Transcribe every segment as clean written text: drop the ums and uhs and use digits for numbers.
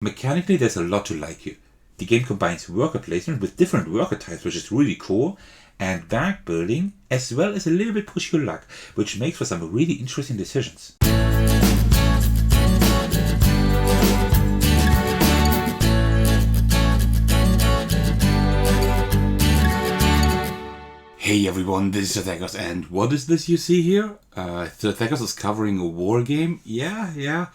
Mechanically, there's a lot to like here. The game combines worker placement with different worker types, which is really cool, and back building, as well as a little bit push your luck, which makes for some really interesting decisions. Hey everyone, this is Thecos, and what is this you see here? Thecos is covering a war game. Yeah,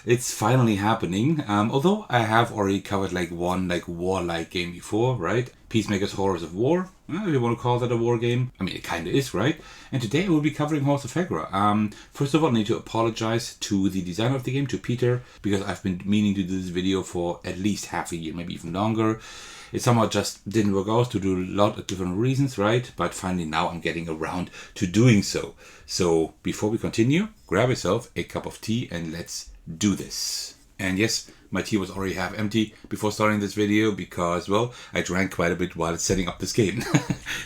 it's finally happening. Although I have already covered one warlike game before, right? Peacemaker's Horrors of War. If you want to call that a war game. I mean, it kind of is, right? And today I will be covering Halls of Hegra. First of all, I need to apologize to the designer of the game, to Peter, because I've been meaning to do this video for at least half a year, maybe even longer. It somehow just didn't work out due to a lot of different reasons, right? But finally now I'm getting around to doing so. So before we continue, grab yourself a cup of tea and let's do this. And yes, my tea was already half empty before starting this video because, well, I drank quite a bit while setting up this game.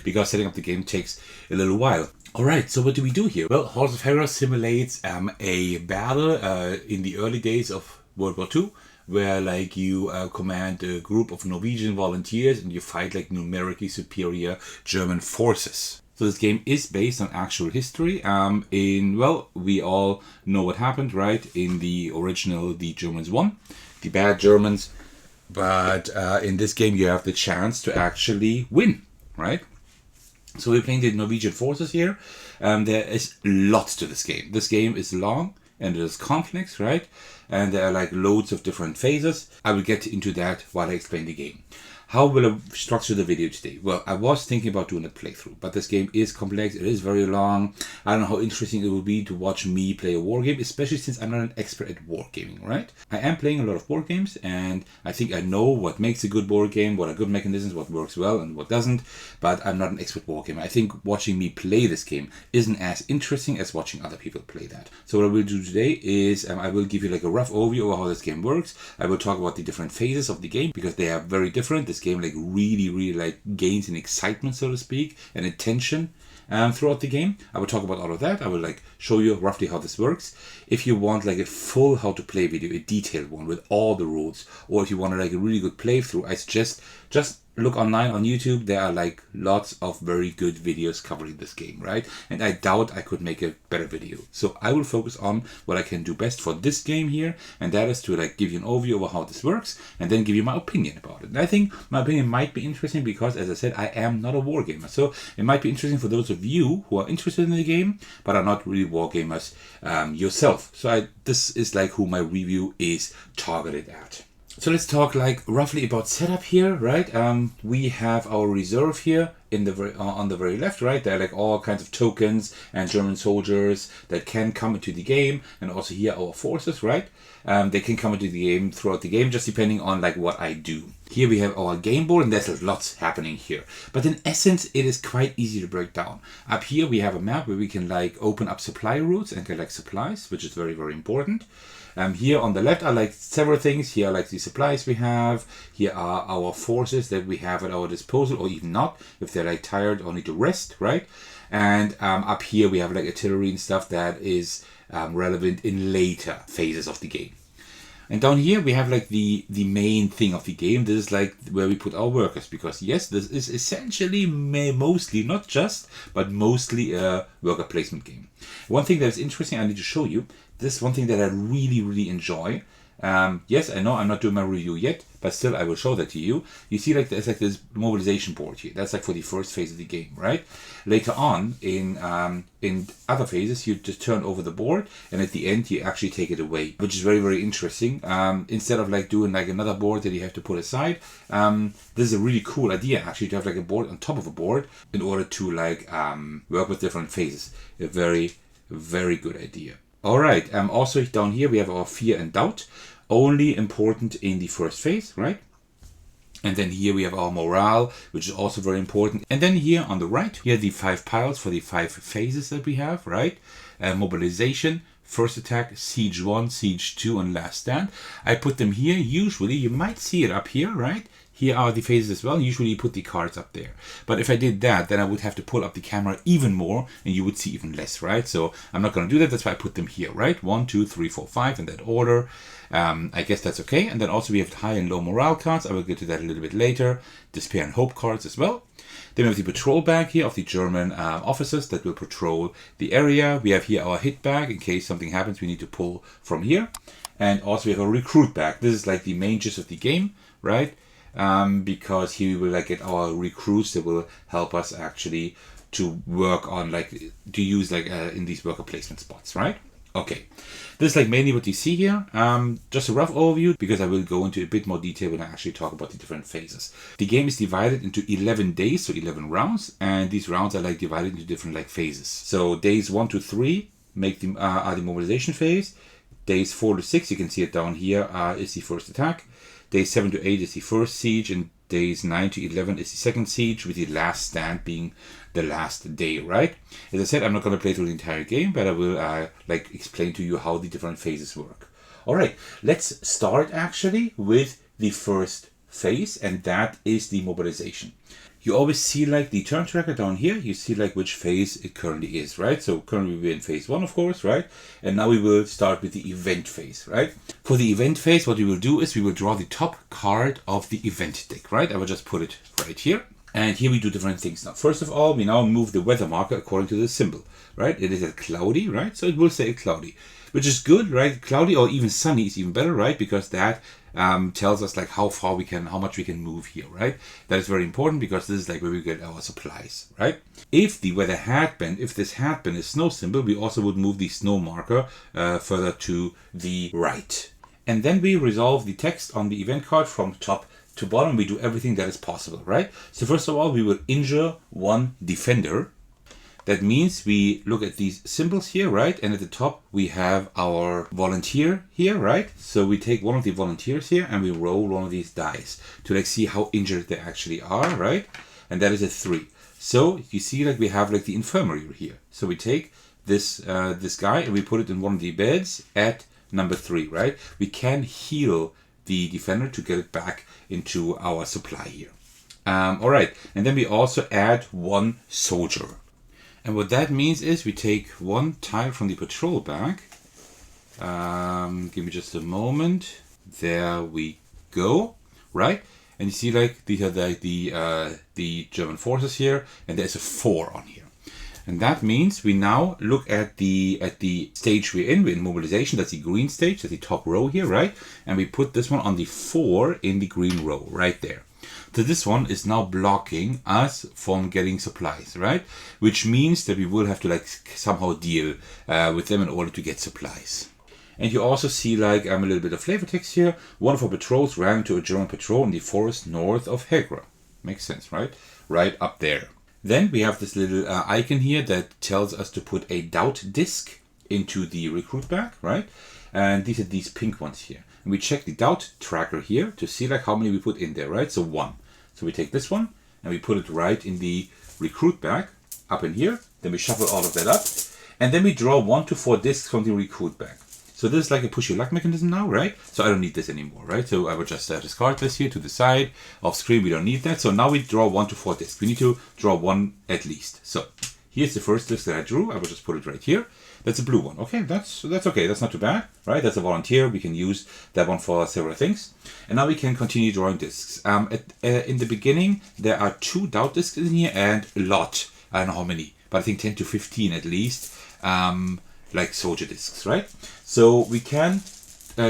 Because setting up the game takes a little while. Alright, so what do we do here? Well, Halls of Hegra simulates a battle in the early days of World War II. Where you command a group of Norwegian volunteers and you fight numerically superior German forces. So this game is based on actual history. We all know what happened, right? In the original, the Germans won, the bad Germans. But in this game, you have the chance to actually win, right? So we're playing the Norwegian forces here. There is lots to this game. This game is long and it is complex, right? And there are loads of different phases. I will get into that while I explain the game. How will I structure the video today? Well, I was thinking about doing a playthrough, but this game is complex, it is very long. I don't know how interesting it will be to watch me play a war game, especially since I'm not an expert at wargaming, right? I am playing a lot of board games, and I think I know what makes a good board game, what are good mechanisms, what works well and what doesn't, but I'm not an expert wargamer. I think watching me play this game isn't as interesting as watching other people play that. So what I will do today is I will give you a rough overview of how this game works. I will talk about the different phases of the game, because they are very different. This game really gains in excitement, so to speak, and in tension throughout the game. I will talk about all of that. I will show you roughly how this works. If you want a full how to play video, a detailed one with all the rules, or if you want a really good playthrough, I suggest just look online on YouTube. There are lots of very good videos covering this game, right? And I doubt I could make a better video. So I will focus on what I can do best for this game here, and that is to give you an overview of how this works, and then give you my opinion about it. And I think my opinion might be interesting because, as I said, I am not a wargamer. So it might be interesting for those of you who are interested in the game, but are not really wargamers yourself. So this is who my review is targeted at. So let's talk roughly about setup here, right? We have our reserve here in the on the very left, right? There are all kinds of tokens and German soldiers that can come into the game, and also here our forces, right? They can come into the game throughout the game, just depending on what I do. Here we have our game board, and there's lots happening here. But in essence, it is quite easy to break down. Up here we have a map where we can open up supply routes and get supplies, which is very, very important. Here on the left are several things. Here are the supplies we have. Here are our forces that we have at our disposal, or even not, if they're tired or need to rest, right? And up here we have artillery and stuff that is relevant in later phases of the game. And down here we have the main thing of the game. This is where we put our workers, because yes, this is essentially mostly, not just, but mostly a worker placement game. One thing that is interesting I need to show you, this is one thing that I really, really enjoy. Yes, I know I'm not doing my review yet, but still I will show that to you. You see there's this mobilization board here. That's for the first phase of the game, right? Later on in other phases, you just turn over the board, and at the end you actually take it away, which is very, very interesting. Instead of doing another board that you have to put aside, this is a really cool idea actually, to have a board on top of a board in order to work with different phases. A very, very good idea. Alright, also down here we have our fear and doubt, only important in the first phase, right? And then here we have our morale, which is also very important. And then here on the right, here are the 5 piles for the 5 phases that we have, right? Mobilization, first attack, siege 1, siege 2, and last stand. I put them here. Usually, you might see it up here, right? Here are the phases as well. Usually you put the cards up there. But if I did that, then I would have to pull up the camera even more and you would see even less, right? So I'm not going to do that. That's why I put them here, right? 1, 2, 3, 4, 5 in that order. I guess that's okay. And then also we have high and low morale cards. I will get to that a little bit later. Despair and hope cards as well. Then we have the patrol bag here of the German officers that will patrol the area. We have here our hit bag in case something happens we need to pull from here. And also we have a recruit bag. This is like the main gist of the game, right? Because here we will like get our recruits that will help us actually to work on like to use like in these worker placement spots, right? Okay, this is like mainly what you see here. Just a rough overview because I will go into a bit more detail when I actually talk about the different phases. The game is divided into 11 days, so 11 rounds, and these rounds are like divided into different like phases. So days 1 to 3 make the are the mobilization phase. Days 4 to 6, you can see it down here, is the first attack. Days 7 to 8 is the first siege, and days 9 to 11 is the second siege, with the last stand being the last day, right? As I said, I'm not going to play through the entire game, but I will like explain to you how the different phases work. All right, let's start actually with the first phase, and that is the mobilization. You always see like the turn tracker down here. You see like which phase it currently is, right? So currently we're in phase 1, of course, right? And now we will start with the event phase, right? For the event phase, what we will do is we will draw the top card of the event deck, right? I will just put it right here. And here we do different things now. First of all, we now move the weather marker according to the symbol, right? It is a cloudy, right? So it will say cloudy, which is good, right? Cloudy or even sunny is even better, right? Because that tells us like how much we can move here, right? That is very important because this is like where we get our supplies, right? If the weather had been, if this had been a snow symbol, we also would move the snow marker further to the right. And then we resolve the text on the event card from top to bottom. We do everything that is possible, right? So first of all, we will injure one defender. That means we look at these symbols here, right? And at the top, we have our volunteer here, right? So we take one of the volunteers here and we roll one of these dice to like see how injured they actually are, right? And that is a 3. So you see like we have like the infirmary here. So we take this this guy and we put it in one of the beds at number 3, right? We can heal the defender to get it back into our supply here. All right, and then we also add one soldier. And what that means is we take one tile from the patrol bag. Give me just a moment. There we go, right? And you see like these are the German forces here, and there's a 4 on here. And that means we now look at the stage we're in mobilization. That's the green stage, that's the top row here, right? And we put this one on the 4 in the green row right there. So this one is now blocking us from getting supplies, right? Which means that we will have to like somehow deal with them in order to get supplies. And you also see like a little bit of flavor text here. One of our patrols ran into a German patrol in the forest north of Hegra. Makes sense, right? Right up there. Then we have this little icon here that tells us to put a doubt disc into the recruit bag, right? And these are these pink ones here. And we check the doubt tracker here to see like how many we put in there, right? So 1. So we take this one and we put it right in the recruit bag up in here. Then we shuffle all of that up. And then we draw 1 to 4 discs from the recruit bag. So this is like a push your luck mechanism now, right? So I don't need this anymore, right? So I will just discard this here to the side. Off screen, we don't need that. So now we draw 1 to 4 discs. We need to draw 1 at least. So here's the first disc that I drew. I will just put it right here. That's a blue one. Okay, that's okay. That's not too bad, right? That's a volunteer. We can use that one for several things. And now we can continue drawing discs. In the beginning, there are 2 doubt discs in here and a lot. I don't know how many, but I think 10 to 15 at least, like soldier discs, right? So we can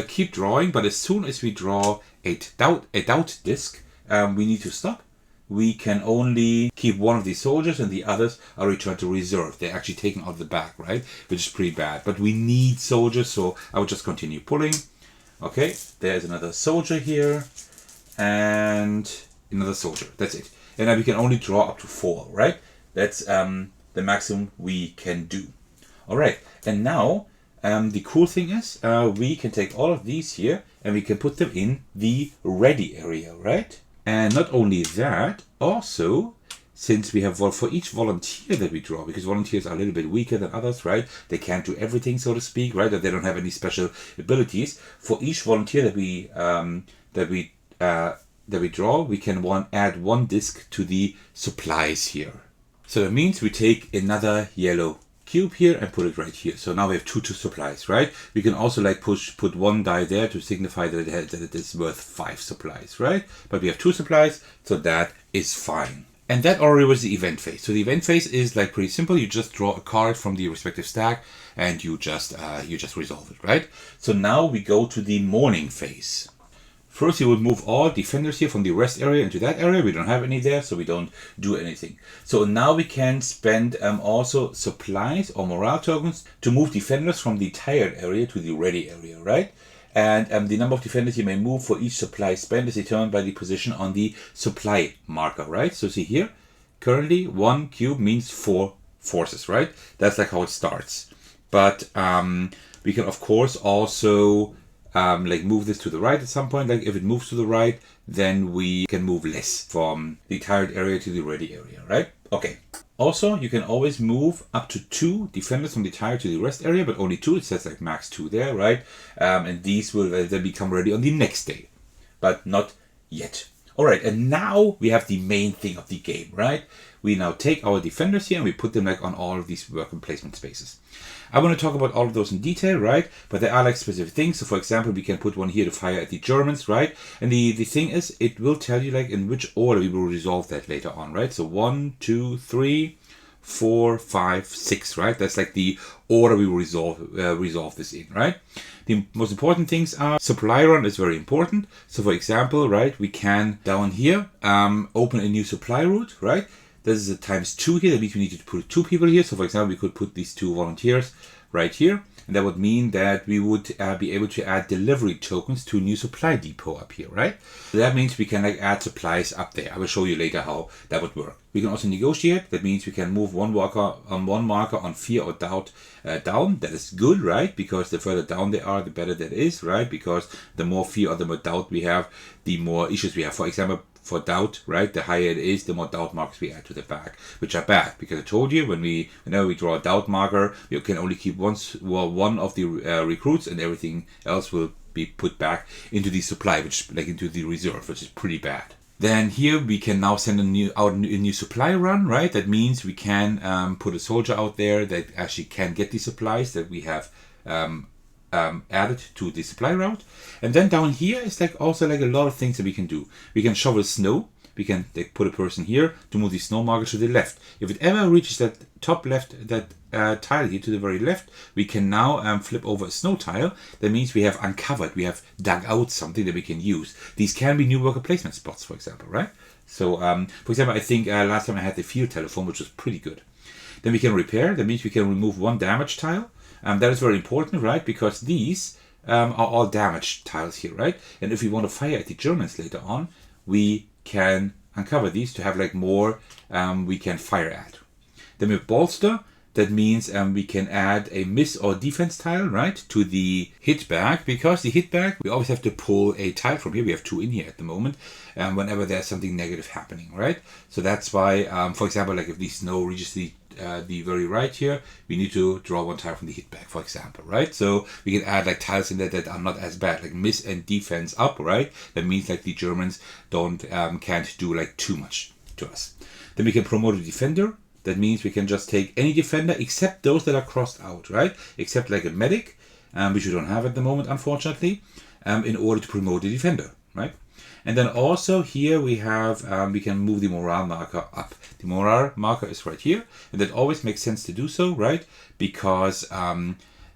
keep drawing, but as soon as we draw a doubt disc, we need to stop. We can only keep one of these soldiers and the others are returned to reserve. They're actually taken out of the back, right? Which is pretty bad. But we need soldiers, so I will just continue pulling. Okay, there's another soldier here and another soldier. That's it. And now we can only draw up to 4, right? That's the maximum we can do. All right, and now the cool thing is we can take all of these here and we can put them in the ready area, right? And not only that, also, since we have for each volunteer that we draw, because volunteers are a little bit weaker than others, right? They can't do everything, so to speak, right? That they don't have any special abilities. For each volunteer that we that we draw, we can add one disc to the supplies here. So that means we take another yellow cube here and put it right here. So now we have two supplies, right? We can also like put one die there to signify that it is worth 5 supplies, right? But we have 2 supplies, so that is fine. And that already was the event phase. So the event phase is like pretty simple. You just draw a card from the respective stack and you just resolve it, right? So now we go to the morning phase. First, you would move all defenders here from the rest area into that area. We don't have any there, so we don't do anything. So now we can spend also supplies or morale tokens to move defenders from the tired area to the ready area, right? And the number of defenders you may move for each supply spent is determined by the position on the supply marker, right? So see here, currently 1 cube means 4 forces, right? That's like how it starts. But we can of course also like move this to the right at some point. Like if it moves to the right, then we can move less from the tired area to the ready area, right? Okay. Also, you can always move up to 2 defenders from the tired to the rest area, but only 2. It says like max 2 there, right? And these will then become ready on the next day, but not yet. All right, and now we have the main thing of the game, right? We now take our defenders here and we put them like on all of these worker placement spaces. I want to talk about all of those in detail, right? But there are like specific things. So for example, we can put one here to fire at the Germans, right? And the thing is, it will tell you like in which order we will resolve that later on, right? So 1, 2, 3, 4, 5, 6, right? That's like the order we will resolve this in, right? The most important things are supply run is very important. So for example, right, we can down here open a new supply route, right? This is a ×2 here. That means we need to put 2 people here. So for example, we could put these 2 volunteers right here. And that would mean that we would be able to add delivery tokens to a new supply depot up here, right? So that means we can like add supplies up there. I will show you later how that would work. We can also negotiate. That means we can move one marker on fear or doubt down. That is good, right? Because the further down they are, the better that is, right? Because the more fear or the more doubt we have, the more issues we have. For example, for doubt, right, the higher it is, the more doubt marks we add to the back, which are bad. Because I told you, whenever we draw a doubt marker, you can only keep one of the recruits, and everything else will be put back into the supply, which like into the reserve, which is pretty bad. Then here we can now send a new supply run, right? That means we can put a soldier out there that actually can get the supplies that we have added to the supply route. And then down here is like also like a lot of things that we can do. We can shovel snow. We can like put a person here to move the snow marker to the left. If it ever reaches that top left, that tile here to the very left, we can now flip over a snow tile. That means we have uncovered, we have dug out something that we can use. These can be new worker placement spots, for example, right? So, for example, I think last time I had the field telephone, which was pretty good. Then we can repair. That means we can remove 1 damage tile. That is very important, right? Because these are all damaged tiles here, right? And if we want to fire at the Germans later on, we can uncover these to have like more we can fire at. Then we have bolster. That means we can add a miss or defense tile, right, to the hit bag. Because the hit bag, we always have to pull a tile from here. We have 2 in here at the moment, whenever there's something negative happening, right? So that's why, for example, like if the snow reaches the very right here, we need to draw 1 tile from the hit bag, for example, right? So we can add like tiles in there that are not as bad, like miss and defense up, right? That means like the Germans can't do like too much to us. Then we can promote a defender. That means we can just take any defender except those that are crossed out, right? Except like a medic, which we don't have at the moment, unfortunately, in order to promote the defender, right? And then also here we have, we can move the morale marker up. The morale marker is right here, and that always makes sense to do so, right? Because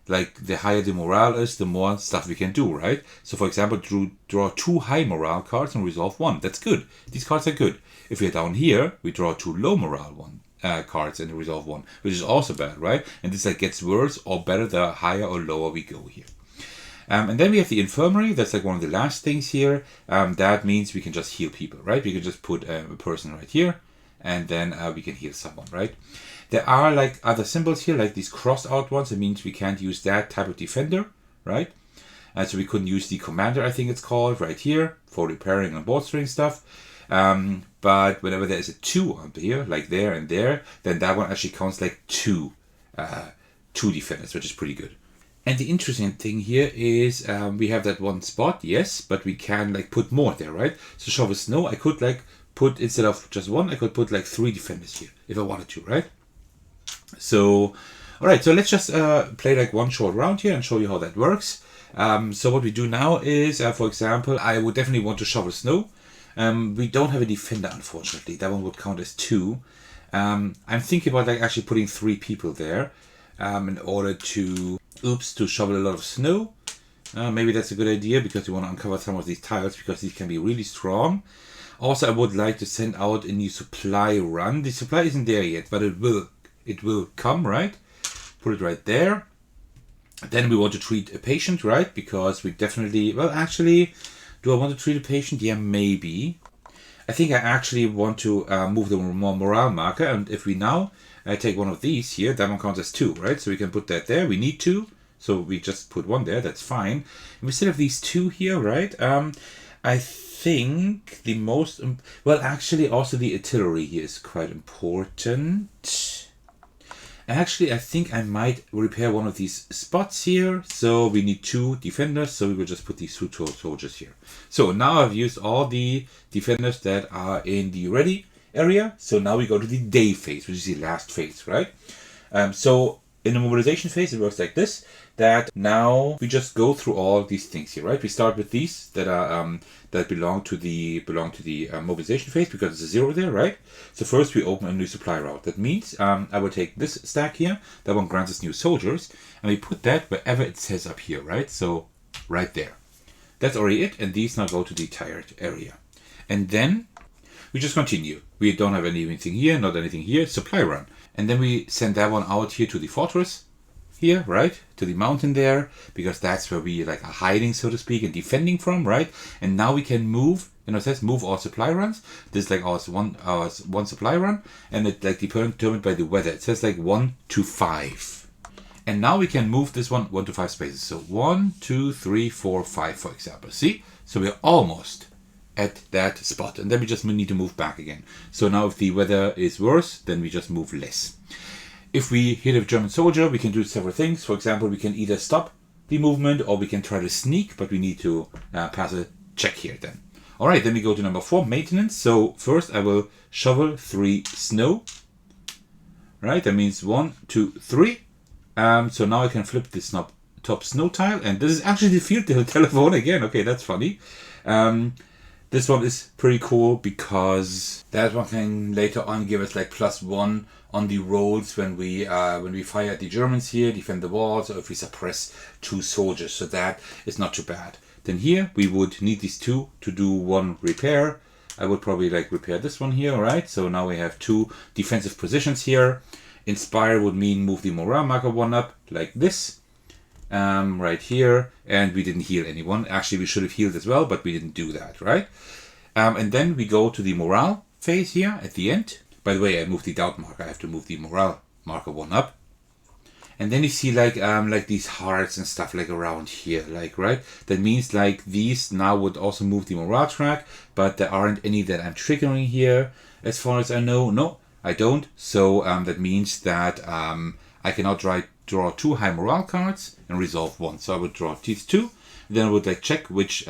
like the higher the morale is, the more stuff we can do, right? So for example, draw 2 high morale cards and resolve 1. That's good. These cards are good. If we're down here, we draw 2 low morale cards and resolve 1, which is also bad, right? And this like gets worse or better the higher or lower we go here. And then we have the infirmary. That's like one of the last things here. That means we can just heal people, right? We can just put a person right here, and then we can heal someone, right? There are like other symbols here, like these crossed out ones. It means we can't use that type of defender, right? So we couldn't use the commander, I think it's called, right here for repairing and bolstering stuff. But whenever there is a 2 up here, like there and there, then that one actually counts like 2 defenders, which is pretty good. And the interesting thing here is we have that one spot, yes, but we can like put more there, right? So shovel snow, I could like put, instead of just one, I could put like 3 defenders here if I wanted to, right? So, all right, so let's just play like one short round here and show you how that works. So what we do now is, for example, I would definitely want to shovel snow. We don't have a defender, unfortunately. That one would count as 2. I'm thinking about like actually putting 3 people there in order to shovel a lot of snow. Maybe that's a good idea because we want to uncover some of these tiles because these can be really strong. Also, I would like to send out a new supply run. The supply isn't there yet, but it will come, right? Put it right there. Then we want to treat a patient, right? Because we definitely, well, actually, do I want to treat a patient? Yeah, maybe. I think I actually want to move the morale marker. And if we now take one of these here, that one counts as 2, right? So we can put that there. We need 2. So we just put 1 there. That's fine. And we still have these 2 here, right? I think the most... well, actually, also the artillery here is quite important. Actually, I think I might repair one of these spots here. So we need 2 defenders. So we will just put these 2 soldiers here. So now I've used all the defenders that are in the ready area. So now we go to the day phase, which is the last phase, right? So in the mobilization phase, it works like this. That now we just go through all these things here, right? We start with these that are that belong to the mobilization phase because it's a 0 there, right? So first we open a new supply route. That means I will take this stack here. That one grants us new soldiers, and we put that wherever it says up here, right? So right there. That's already it, and these now go to the tired area, and then we just continue. We don't have anything here, not anything here. Supply run, and then we send that one out here to the fortress. Here, right, to the mountain there, because that's where we like are hiding, so to speak, and defending from, right? And now we can move, it says move all supply runs. This is like our one supply run, and it's like determined by the weather. It says like 1 to 5. And now we can move this 1 to 5 spaces. So 1, 2, 3, 4, 5, for example. See? So we're almost at that spot, and then we just need to move back again. So now if the weather is worse, then we just move less. If we hit a German soldier, we can do several things. For example, we can either stop the movement or we can try to sneak, but we need to pass a check here then. All right, then we go to number 4, maintenance. So first I will shovel 3 snow. Right, that means 1, 2, 3. So now I can flip this top snow tile, and this is actually the field telephone again. Okay, that's funny. This one is pretty cool because that one can later on give us like +1 on the rolls when we fire at the Germans here, defend the walls, or if we suppress 2 soldiers. So that is not too bad. Then here we would need these 2 to do 1 repair. I would probably like repair this one here, right? So now we have 2 defensive positions here. Inspire would mean move the morale marker 1 up like this. Right here, and we didn't heal anyone. Actually, we should have healed as well, but we didn't do that, right? And then we go to the morale phase here at the end. By the way, I moved the doubt marker. I have to move the morale marker 1 up. And then you see like these hearts and stuff like around here, like, right? That means like these now would also move the morale track, but there aren't any that I'm triggering here, as far as I know. No, I don't. So that means that I cannot draw 2 high morale cards and resolve 1. So I would draw these 2. Then I would like check which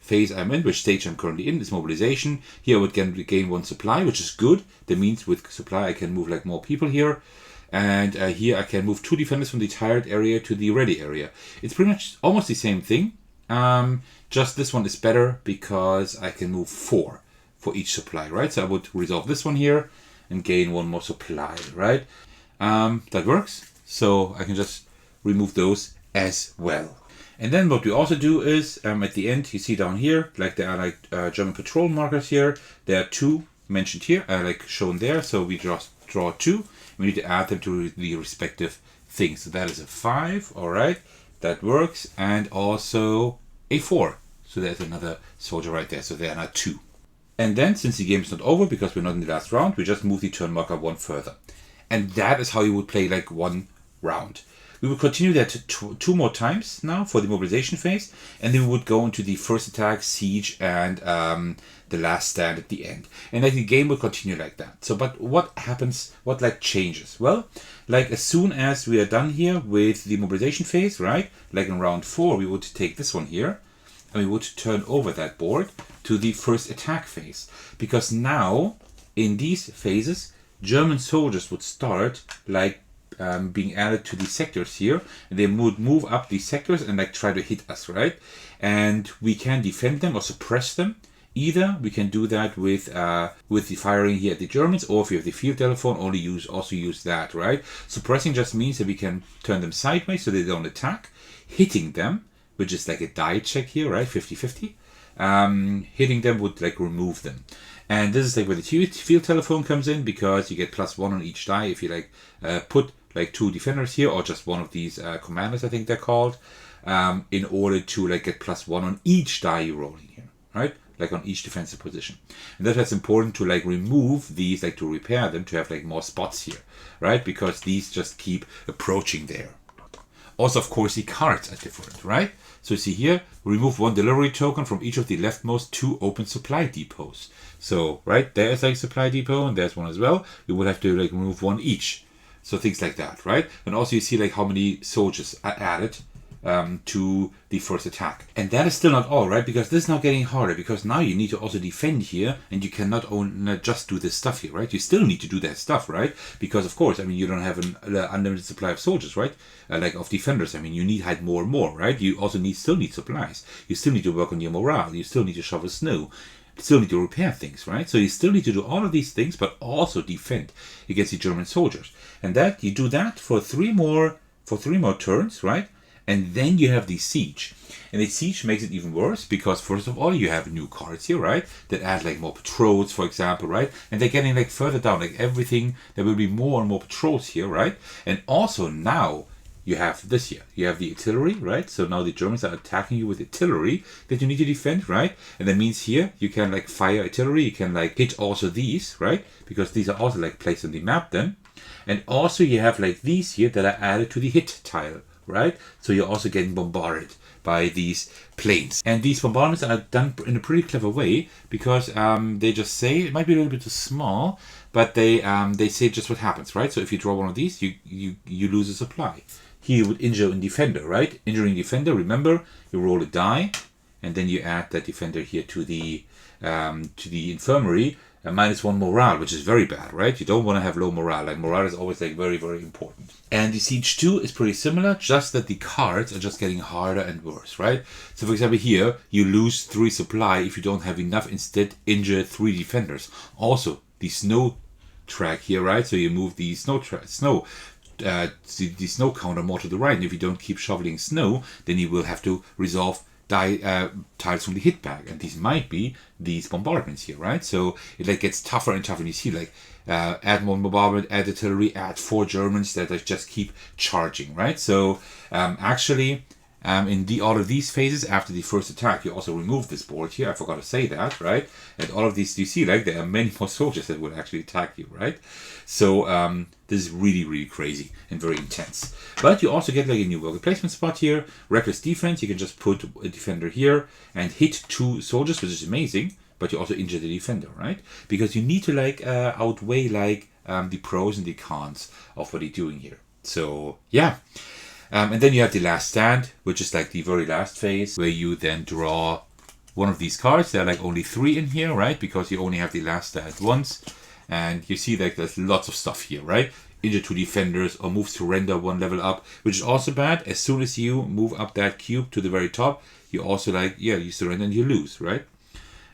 phase I'm in, which stage I'm currently in, this mobilization. Here I would gain 1 supply, which is good. That means with supply I can move like more people here. And here I can move 2 defenders from the tired area to the ready area. It's pretty much almost the same thing. Just this one is better because I can move 4 for each supply, right? So I would resolve this one here and gain 1 more supply, right? That works. So I can just remove those as well. And then what we also do is, at the end, you see down here, like there are like German patrol markers here. There are 2 mentioned here, like shown there. So we just draw 2. We need to add them to the respective things. So that is a 5, all right. That works. And also a 4. So there's another soldier right there. So there are now 2. And then, since the game is not over, because we're not in the last round, we just move the turn marker 1 further. And that is how you would play like 1 round. We would continue that two more times now for the mobilization phase, and then we would go into the first attack, siege, and the last stand at the end. And like the game will continue like that. So, but what happens, what like changes? Well, like as soon as we are done here with the mobilization phase, right? Like in round 4, we would take this one here, and we would turn over that board to the first attack phase. Because now, in these phases, German soldiers would start like being added to these sectors here, and they would move up these sectors and like try to hit us, right? And we can defend them or suppress them. Either we can do that with the firing here at the Germans, or if you have the field telephone, also use that, right? Suppressing just means that we can turn them sideways so they don't attack. Hitting them, which is like a die check here, right? 50-50. Hitting them would like remove them. And this is like where the field telephone comes in, because you get +1 on each die if you like put like 2 defenders here, or just one of these commanders, I think they're called, in order to like get +1 on each die you're rolling here, right? Like on each defensive position. And that's important to like remove these, like to repair them, to have like more spots here, right? Because these just keep approaching there. Also, of course, the cards are different, right? So you see here, remove 1 delivery token from each of the leftmost 2 open supply depots. So, right, there's like supply depot, and there's one as well. You would have to like remove 1 each. So things like that, right? And also you see like how many soldiers are added to the first attack. And that is still not all, right? Because this is now getting harder, because now you need to also defend here, and you cannot just do this stuff here, right? You still need to do that stuff, right? Because of course, I mean, you don't have an unlimited supply of soldiers, right? Like of defenders. I mean, you need hide more and more, right? You also still need supplies. You still need to work on your morale. You still need to shovel snow. You still need to repair things, right? So you still need to do all of these things, but also defend against the German soldiers. And that you do that for 3 more turns, right? And then you have the siege. And the siege makes it even worse, because first of all, you have new cards here, right? That add like more patrols, for example, right? And they're getting like further down, like everything, there will be more and more patrols here, right? And also now you have this here. You have the artillery, right? So now the Germans are attacking you with artillery that you need to defend, right? And that means here you can like fire artillery, you can like hit also these, right? Because these are also like placed on the map then. And also you have like these here that are added to the hit tile, right? So you're also getting bombarded by these planes. And these bombardments are done in a pretty clever way, because they just say, it might be a little bit too small, but they say just what happens, right? So if you draw one of these, you lose a supply. Here you would injure a defender, right? Injuring defender, remember, you roll a die, and then you add that defender here to the infirmary, -1 morale, which is very bad, right? You don't want to have low morale. Like morale is always like very, very important. And the Siege 2 is pretty similar, just that the cards are just getting harder and worse, right? So for example here, you lose 3 supply if you don't have enough, instead injure 3 defenders. Also, the snow track here, right? So you move the the snow counter more to the right, and if you don't keep shoveling snow, then you will have to resolve tiles from the hit bag, and these might be these bombardments here, right? So it like gets tougher and tougher, and you see like add more bombardment, add artillery, add 4 Germans that like just keep charging, right? So actually in all of these phases after the first attack, you also remove this board here. I forgot to say that, right? And all of these, you see like there are many more soldiers that will actually attack you, right? So this is really, really crazy and very intense. But you also get like a new worker placement spot here. Reckless defense, you can just put a defender here and hit 2 soldiers, which is amazing. But you also injure the defender, right? Because you need to like outweigh like the pros and the cons of what you're doing here. So yeah. And then you have the last stand, which is like the very last phase, where you then draw one of these cards. There are like only 3 in here, right? Because you only have the last stand once. And you see like there's lots of stuff here, right? Injure 2 defenders, or move surrender 1 level up, which is also bad. As soon as you move up that cube to the very top, you also like, yeah, you surrender and you lose, right?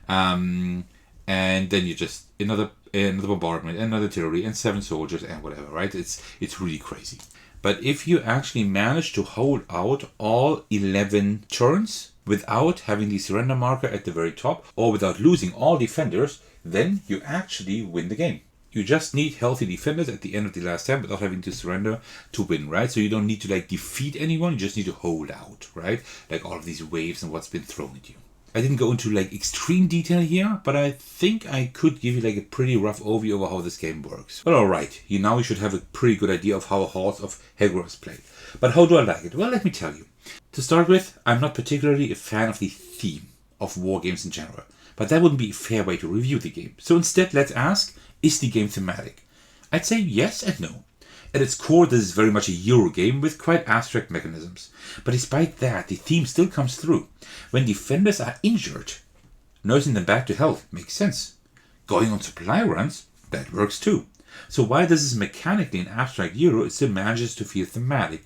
And then you just another bombardment, another artillery, and 7 soldiers and whatever, right? It's really crazy. But if you actually manage to hold out all 11 turns without having the surrender marker at the very top, or without losing all defenders, then you actually win the game. You just need healthy defenders at the end of the last turn without having to surrender to win, right? So you don't need to like defeat anyone, you just need to hold out, right? Like all of these waves and what's been thrown at you. I didn't go into like extreme detail here, but I think I could give you like a pretty rough overview of how this game works. Well, alright, you should have a pretty good idea of how Halls of Hegra is played. But how do I like it? Well, let me tell you. To start with, I'm not particularly a fan of the theme of war games in general, but that wouldn't be a fair way to review the game. So instead, let's ask, is the game thematic? I'd say yes and no. At its core, this is very much a Euro game with quite abstract mechanisms. But despite that, the theme still comes through. When defenders are injured, nursing them back to health makes sense. Going on supply runs, that works too. So while this is mechanically an abstract Euro, it still manages to feel thematic.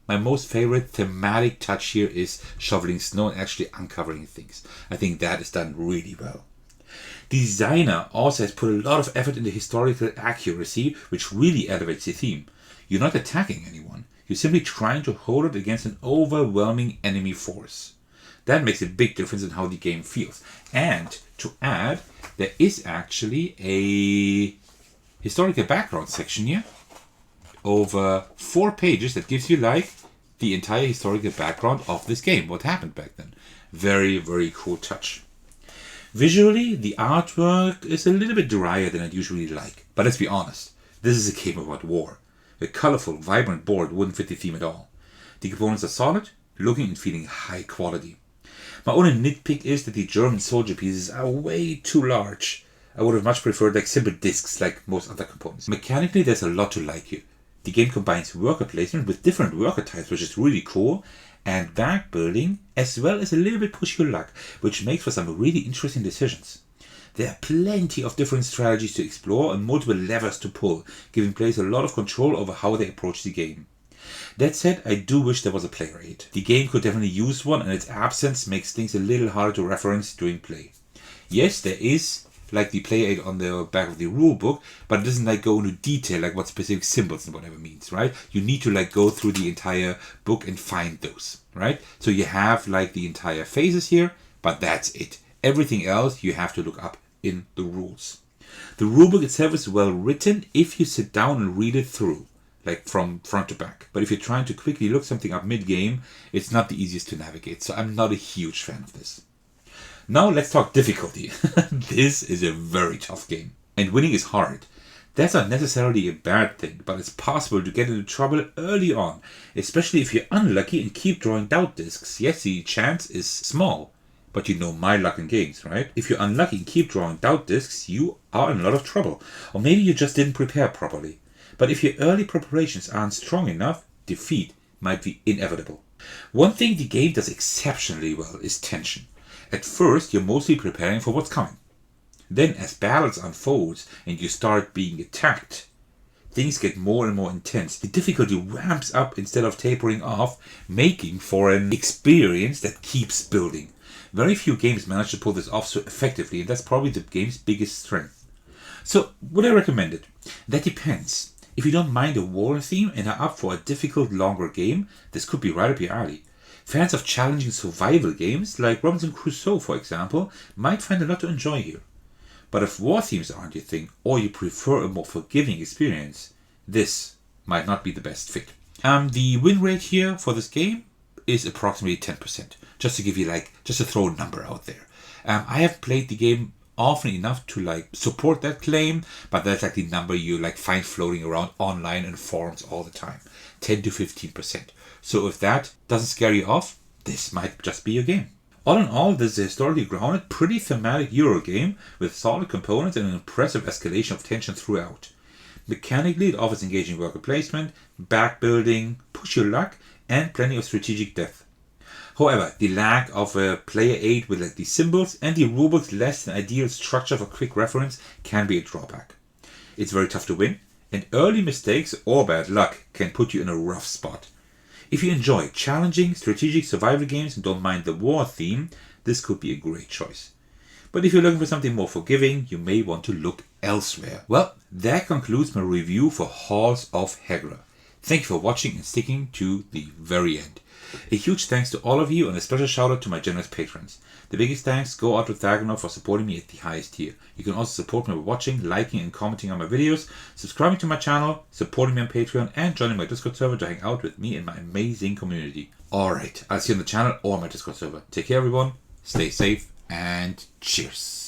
My most favorite thematic touch here is shoveling snow and actually uncovering things. I think that is done really well. The designer also has put a lot of effort into historical accuracy, which really elevates the theme. You're not attacking anyone, you're simply trying to hold it against an overwhelming enemy force. That makes a big difference in how the game feels. And to add, there is actually a historical background section here over 4 pages that gives you like the entire historical background of this game, what happened back then. Very, very cool touch. Visually, the artwork is a little bit drier than I'd usually like. But let's be honest, this is a game about war. A colorful, vibrant board wouldn't fit the theme at all. The components are solid, looking and feeling high quality. My only nitpick is that the German soldier pieces are way too large. I would have much preferred like simple discs like most other components. Mechanically, there's a lot to like here. The game combines worker placement with different worker types, which is really cool, and back building, as well as a little bit push your luck, which makes for some really interesting decisions. There are plenty of different strategies to explore and multiple levers to pull, giving players a lot of control over how they approach the game. That said, I do wish there was a player aid. The game could definitely use one, and its absence makes things a little harder to reference during play. Yes, there is like the player aid on the back of the rule book, but it doesn't like go into detail like what specific symbols and whatever means, right? You need to like go through the entire book and find those, right? So you have like the entire phases here, but that's it. Everything else you have to look up in the rules. The rulebook itself is well written if you sit down and read it through, like from front to back. But if you're trying to quickly look something up mid-game, it's not the easiest to navigate. So I'm not a huge fan of this. Now let's talk difficulty. This is a very tough game. And winning is hard. That's not necessarily a bad thing, but it's possible to get into trouble early on, especially if you're unlucky and keep drawing doubt discs. Yes, the chance is small, but you know my luck in games, right? If you're unlucky and keep drawing doubt discs, you are in a lot of trouble. Or maybe you just didn't prepare properly. But if your early preparations aren't strong enough, defeat might be inevitable. One thing the game does exceptionally well is tension. At first, you're mostly preparing for what's coming. Then, as battles unfolds and you start being attacked, things get more and more intense. The difficulty ramps up instead of tapering off, making for an experience that keeps building. Very few games manage to pull this off so effectively, and that's probably the game's biggest strength. So, would I recommend it? That depends. If you don't mind a war theme and are up for a difficult, longer game, this could be right up your alley. Fans of challenging survival games, like Robinson Crusoe for example, might find a lot to enjoy here. But if war themes aren't your thing, or you prefer a more forgiving experience, this might not be the best fit. The win rate here for this game is approximately 10%. Just to give you just to throw a number out there. I have played the game often enough to support that claim, but that's the number you find floating around online and forums all the time. 10 to 15%. So if that doesn't scare you off, this might just be your game. All in all, this is a historically grounded, pretty thematic Euro game with solid components and an impressive escalation of tension throughout. Mechanically, it offers engaging worker placement, back building, push your luck, and plenty of strategic depth. However, the lack of a player aid with the symbols and the rulebook's less than ideal structure for quick reference can be a drawback. It's very tough to win, and early mistakes or bad luck can put you in a rough spot. If you enjoy challenging strategic survival games and don't mind the war theme, this could be a great choice. But if you're looking for something more forgiving, you may want to look elsewhere. Well, that concludes my review for Halls of Hegra. Thank you for watching and sticking to the very end. A huge thanks to all of you and a special shout out to my generous patrons. The biggest thanks go out to Thecos for supporting me at the highest tier. You can also support me by watching, liking and commenting on my videos, subscribing to my channel, supporting me on Patreon and joining my Discord server to hang out with me and my amazing community. Alright, I'll see you on the channel or my Discord server. Take care everyone, stay safe and cheers.